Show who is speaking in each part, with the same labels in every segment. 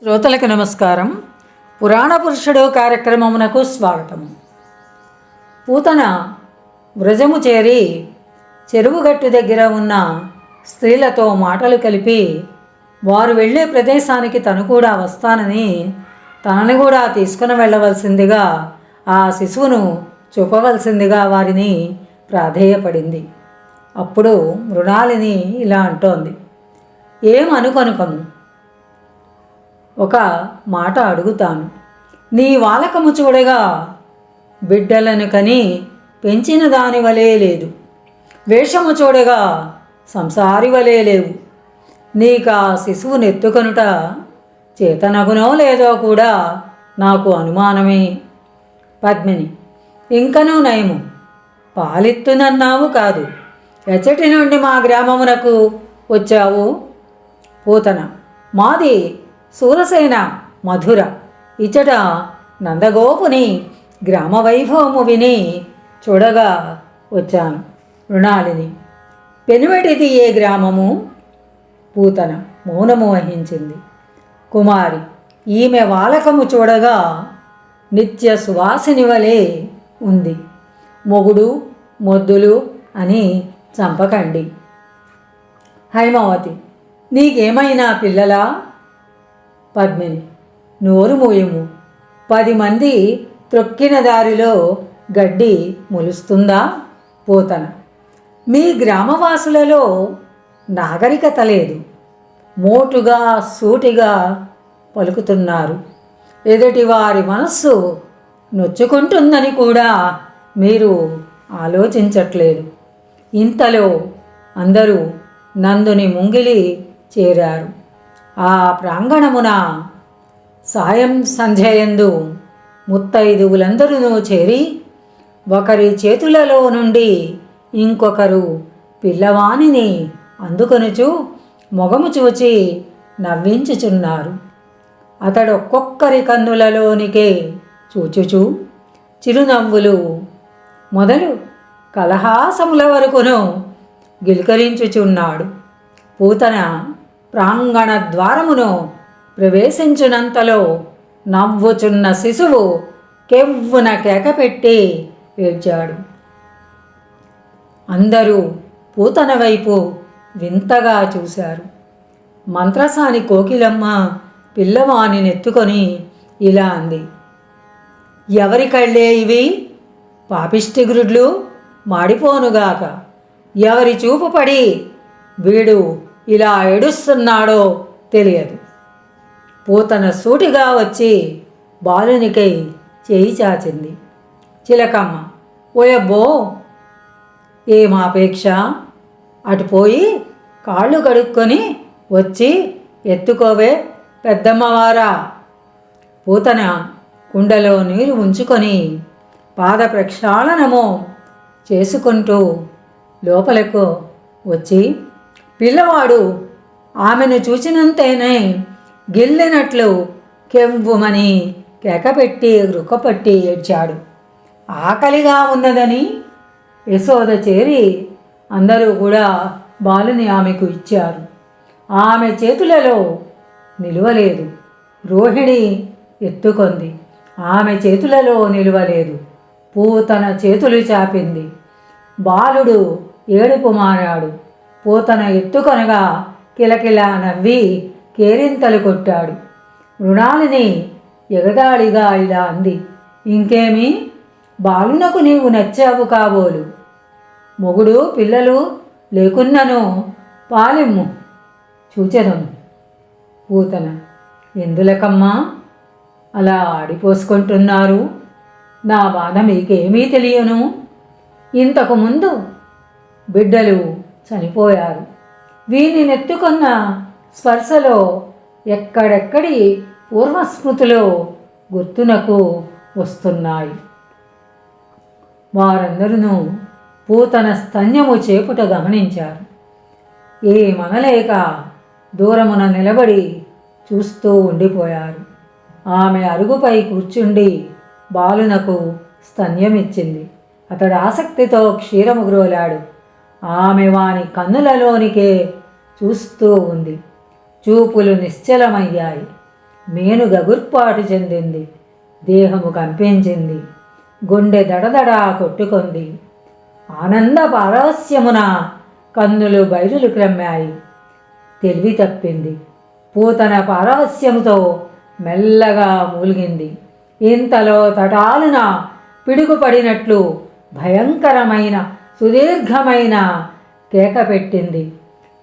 Speaker 1: శ్రోతలకు నమస్కారం. పురాణ పురుషుడు కార్యక్రమమునకు స్వాగతం. పూతన వ్రజము చేరి చెరువుగట్టు దగ్గర ఉన్న స్త్రీలతో మాటలు కలిపి వారు వెళ్ళే ప్రదేశానికి తను కూడా వస్తానని తనని కూడా తీసుకుని వెళ్ళవలసిందిగా ఆ శిశువును చూపవలసిందిగా వారిని ప్రాధేయపడింది. అప్పుడు మృణాలిని ఇలా అంటోంది, ఏమనుకొనుకము, ఒక మాట అడుగుతాను. నీ వాలకము చూడగా బిడ్డలను కని పెంచిన దాని వలే లేదు, వేషము చూడగా సంసారి వలే లేవు. నీకా శిశువు నెత్తుకొనుట చేతనగునో లేదో కూడా నాకు అనుమానమే. పద్మిని, ఇంకనూ నయము, పాలిత్తునన్నావు కాదు, ఎచ్చటి నుండి మా గ్రామమునకు వచ్చావు? పూతన, మాది సూరసేన మధుర. ఇచ్చట నందగోపుని గ్రామ వైభవము విని చూడగా వచ్చాను. మృణాలిని, పెనువటిది ఏ గ్రామము? పూతన మౌనము వహించింది. కుమారి, ఈమె వాలకము చూడగా నిత్య సువాసిని వలె ఉంది. మొగుడు మొద్దులు అని చంపకండి. హైమావతి, నీకేమైనా పిల్లలా? పద్మిని, నోరు మూయము. 10 మంది త్రొక్కిన దారిలో గడ్డి మొలుస్తుందా? పూతన, మీ గ్రామవాసులలో నాగరికత లేదు, మోటుగా సూటిగా పలుకుతున్నారు. ఎదుటి వారి మనస్సు నొచ్చుకుంటుందని కూడా మీరు ఆలోచించట్లేదు. ఇంతలో అందరూ నందుని ముంగిలి చేరారు. ఆ ప్రాంగణమున సాయం సంధ్యయందు ముత్తైదువులందరూ చేరి ఒకరి చేతులలో నుండి ఇంకొకరు పిల్లవానిని అందుకొనుచు మొగము చూచి నవ్వించుచున్నారు. అతడు ఒక్కొక్కరి కన్నులలోనికే చూచుచూ చిరునవ్వులు మొదలు కలహాసముల వరకును గిల్కరించుచున్నాడు. పూతన ప్రాంగణ ద్వారమును ప్రవేశించినంతలో నవ్వుచున్న శిశువు కెవ్వున కేకపెట్టి ఏడ్చాడు. అందరూ పూతన వైపు వింతగా చూశారు. మంత్రసాని కోకిలమ్మ పిల్లవాని నెత్తుకొని ఇలా అంది, ఎవరి కళ్ళే ఇవి? పాపిష్టి గ్రుడ్లు మాడిపోనుగాక. ఎవరి చూపు పడి వీడు ఇలా ఏడుస్తున్నాడో తెలియదు. పూతన సూటిగా వచ్చి బాలునికై చేయి చాచింది. చిలకమ్మ, ఓయబ్బో, ఏమాపేక్ష, అటుపోయి కాళ్ళు కడుక్కొని వచ్చి ఎత్తుకోవే పెద్దమ్మవారా. పూతన కుండలో నీరు ఉంచుకొని పాద ప్రక్షాళనము చేసుకుంటూ లోపలకు వచ్చి పిల్లవాడు ఆమెను చూచినంతేనే గిల్లినట్లు కెవ్వుమని కేకపెట్టి రుక్కపట్టి ఏడ్చాడు. ఆకలిగా ఉన్నదని యశోద చేరి అందరూ కూడా బాలుని ఆమెకు ఇచ్చారు. ఆమె చేతులలో నిలువలేదు. రోహిణి ఎత్తుకొంది, ఆమె చేతులలో నిలువలేదు. పూతన చేతులు చాపింది. బాలుడు ఏడుపు మారాడు. పూతన ఎత్తుకొనగా కిలకిలా నవ్వి కేరింతలు కొట్టాడు. మృణాలిని ఎగతాళిగా ఇలా అంది, ఇంకేమి, బాలునకు నీవు నచ్చావు కాబోలు. మొగుడు పిల్లలు లేకున్నను పాలిమ్ము చూచెదను. పూతన, ఎందులకమ్మా అలా ఆడిపోసుకుంటున్నారు? నా బాధ మీకేమీ తెలియను. ఇంతకుముందు బిడ్డలు చనిపోయారు. వీరిని నెత్తుకున్న స్పర్శలో ఎక్కడెక్కడి పూర్వస్మృతులు గుర్తునకు వస్తున్నాయి. వారందరూ పూతన స్తన్యము చేపుట గమనించారు. ఏమనలేక దూరమున నిలబడి చూస్తూ ఉండిపోయారు. ఆమె అరుగుపై కూర్చుండి బాలునకు స్తన్యమిచ్చింది. అతడు ఆసక్తితో క్షీరము గ్రోలాడు. ఆమె వాని కన్నులలోనికే చూస్తూ ఉంది. చూపులు నిశ్చలమయ్యాయి. మేను గగుర్పాటు చెందింది. దేహము కంపించింది. గుండె దడదడా కొట్టుకుంది. ఆనంద పారవస్యమున కన్నులు బయలులు క్రమ్మాయి. తెలివి తప్పింది. పూతన పారవస్యముతో మెల్లగా మూలిగింది. ఇంతలో తటాలున పిడుగుపడినట్లు భయంకరమైన సుదీర్ఘమైన కేక పెట్టింది.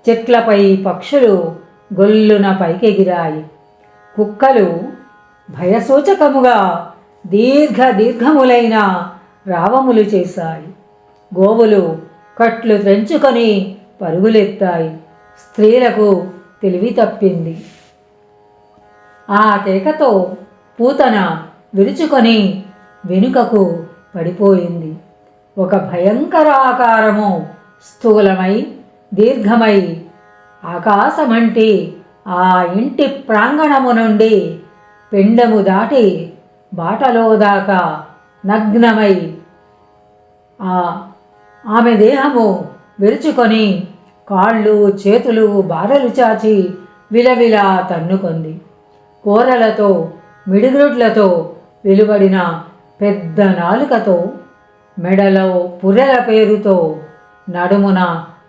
Speaker 1: చెట్లపై పక్షులు గొల్లున పైకెగిరాయి. కుక్కలు భయసూచకముగా దీర్ఘములైన రావములు చేశాయి. గోవులు కట్లు త్రెంచుకొని పరుగులెత్తాయి. స్త్రీలకు తెలివి తప్పింది. ఆ కేకతో పూతన విరుచుకొని వెనుకకు పడిపోయింది. ఒక భయంకరాకారము స్థూలమై దీర్ఘమై ఆకాశమంటి ఆ ఇంటి ప్రాంగణము నుండి పిండము దాటి బాటలో దాకా నగ్నమై ఆమె దేహము విరుచుకొని కాళ్ళు చేతులు బారలు చాచి విలవిలా తన్నుకొంది. కూరలతో మిడిగుడ్లతో వెలువడిన పెద్ద నాలుకతో, మెడలో పుర్రెల పేరుతో, నడుమున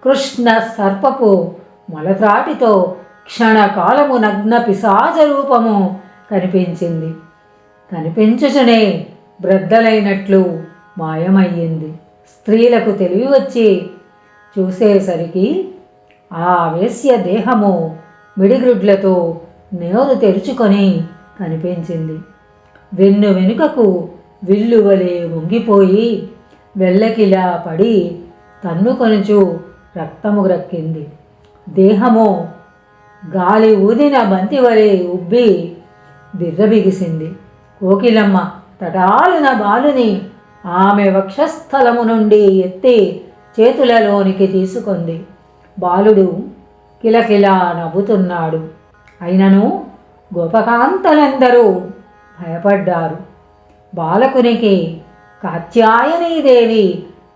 Speaker 1: కృష్ణ సర్పపు మొలత్రాటితో క్షణకాలము నగ్న పిశాచ రూపము కనిపించింది. కనిపించుచునే బ్రద్దలైనట్లు మాయమయ్యింది. స్త్రీలకు తెలివి వచ్చి చూసేసరికి ఆ వేశ్య దేహము మిడిగ్రుడ్లతో నోరు తెరుచుకొని కనిపించింది. వెన్ను వెనుకకు విల్లువలే వంగిపోయి వెల్లకిలా పడి తన్నుకొనుచు రక్తము గ్రక్కింది. దేహము గాలి ఊదిన బంతివలే ఉబ్బి బిర్రబిగిసింది. కోకిలమ్మ తటాలున బాలుని ఆమె వక్షస్థలము నుండి ఎత్తి చేతులలోనికి తీసుకుంది. బాలుడు కిలకిలా నవ్వుతున్నాడు. అయినను గోపకాంతలందరూ భయపడ్డారు. బాలకునికి కాత్యాయనీదేవి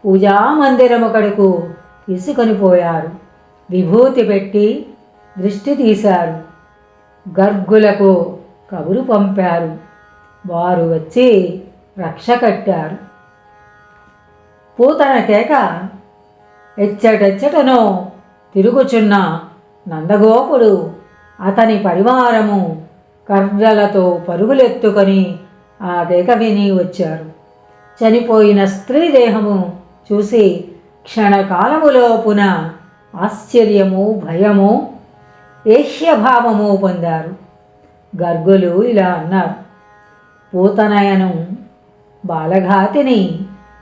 Speaker 1: పూజామందిరము కడుకు తీసుకొని పోయారు. విభూతి పెట్టి దృష్టి తీశారు. గర్గులకు కబురు పంపారు. వారు వచ్చి రక్ష కట్టారు. పూతన కేక ఎచ్చటెచ్చటనో తిరుగుచున్న నందగోపుడు అతని పరివారము కర్రలతో పరుగులెత్తుకొని ఆ కేక విని వచ్చారు. చనిపోయిన స్త్రీ దేహము చూసి క్షణకాలములోపున ఆశ్చర్యము, భయము, ఏహ్యభావము పొందారు. గర్గులు ఇలా అన్నారు: పూతనయను బాలఘాతిని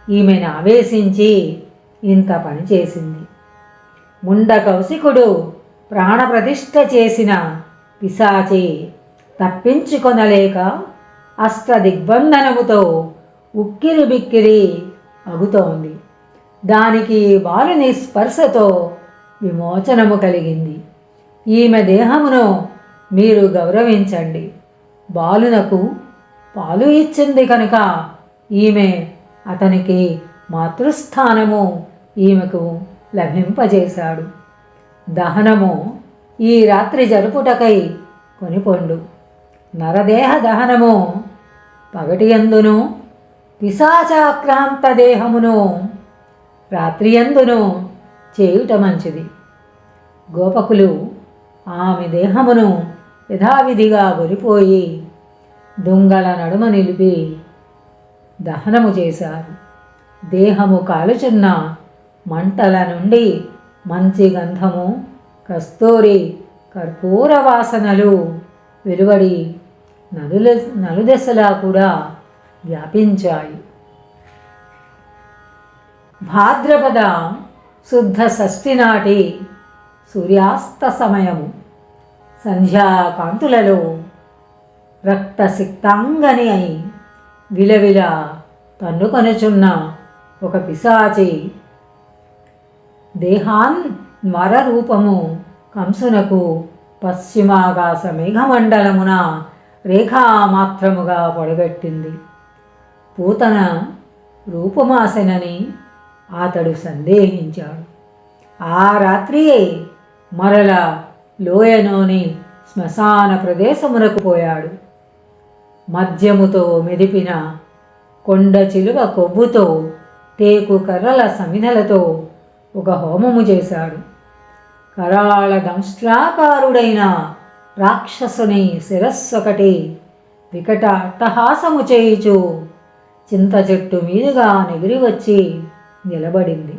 Speaker 1: ఈమెను ఆవేశించి ఇంత పని చేసింది. ముండకౌశికుడు ప్రాణప్రతిష్ఠ చేసిన పిశాచి తప్పించుకొనలేక అష్టదిగ్బంధనముతో ఉక్కిరి బిక్కిరి అగుతోంది. దానికి బాలుని స్పర్శతో విమోచనము కలిగింది. ఈమె దేహమును మీరు గౌరవించండి. బాలునకు పాలు ఇచ్చింది కనుక ఈమె అతనికి మాతృస్థానము ఈమెకు లభింపజేశాడు. దహనము ఈ రాత్రి జరుపుటకై కొనిపొండు. నరదేహ దహనము పగటియందును, పిశాచాక్రాంత దేహమును రాత్రియందును చేయుట మంచిది. గోపకులు ఆమె దేహమును యథావిధిగా గొలిపోయి దుంగల నడుమ నిలిపి దహనము చేశారు. దేహము కాలుచున్న మంటల నుండి మంచి గంధము, కస్తూరి, కర్పూర వాసనలు వెలువడి నలుదెసలా కూడా వ్యాపించాయి. భాద్రపద శుద్ధ షష్ఠి నాటి సూర్యాస్త సమయము. సంధ్యాకాంతులలో రక్తసిక్తాంగని అయి విలవిల తన్నుకొనుచున్న ఒక పిశాచి దేహాన్వర రూపము కంసునకు పశ్చిమాకాశ మేఘమండలమున రేఖామాత్రముగా పొడగట్టింది. పూతన రూపమాసెనని అతడు సందేహించాడు. ఆ రాత్రియే మరల లోయలోని శ్మశాన ప్రదేశమునకు పోయాడు. మద్యముతో మెదిపిన కొండ చిలువ కొవ్వుతో టేకు కర్రల సమిధలతో ఒక హోమము చేశాడు. కరాళ దంష్ట్రాకారుడైన రాక్షసుని శిరస్సొకటి వికట అట్టహాసము చేయుచు చింత చెట్టు మీదుగా నెగిరి వచ్చి నిలబడింది.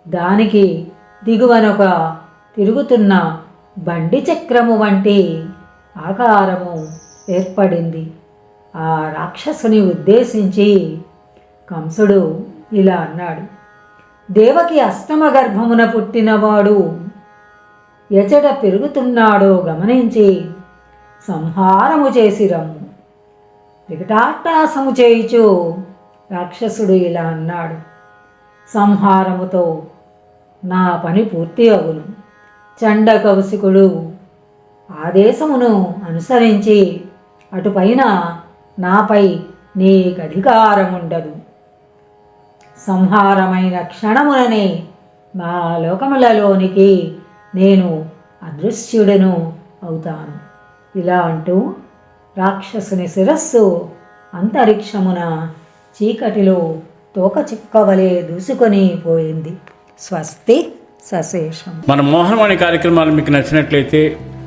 Speaker 1: దానికి దిగువనొక తిరుగుతున్న బండి చక్రము వంటి ఆకారము ఏర్పడింది. ఆ రాక్షసుని ఉద్దేశించి కంసుడు ఇలా అన్నాడు: దేవకి అష్టమ గర్భమున పుట్టినవాడు ఎచట పెరుగుతున్నాడో గమనించి సంహారము చేసి రమ్ము. వికటాట్టాసము చేయుచు రాక్షసుడు ఇలా అన్నాడు: సంహారముతో నా పని పూర్తి అగును. చండకౌశికుడు ఆదేశమును అనుసరించి అటుపైన నాపై నీకధికారముండదు. సంహారమైన క్షణముననే మా లోకములలోనికి నేను అదృశ్యుడను అవుతాను. ఇలా అంటూ రాక్షసుని శిరస్సు అంతరిక్షమున చీకటిలో తోకచిక్కవలే దూసుకొని పోయింది. స్వస్తి సశేషం.
Speaker 2: మన మోహనవాణి కార్యక్రమాలు మీకు నచ్చినట్లయితే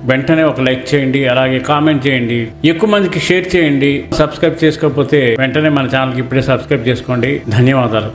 Speaker 2: వెంటనే ఒక లైక్ చేయండి, అలాగే కామెంట్ చేయండి, ఎక్కువ మందికి షేర్ చేయండి. సబ్స్క్రైబ్ చేసుకోకపోతే వెంటనే మన ఛానల్కి ఇప్పుడే సబ్స్క్రైబ్ చేసుకోండి. ధన్యవాదాలు.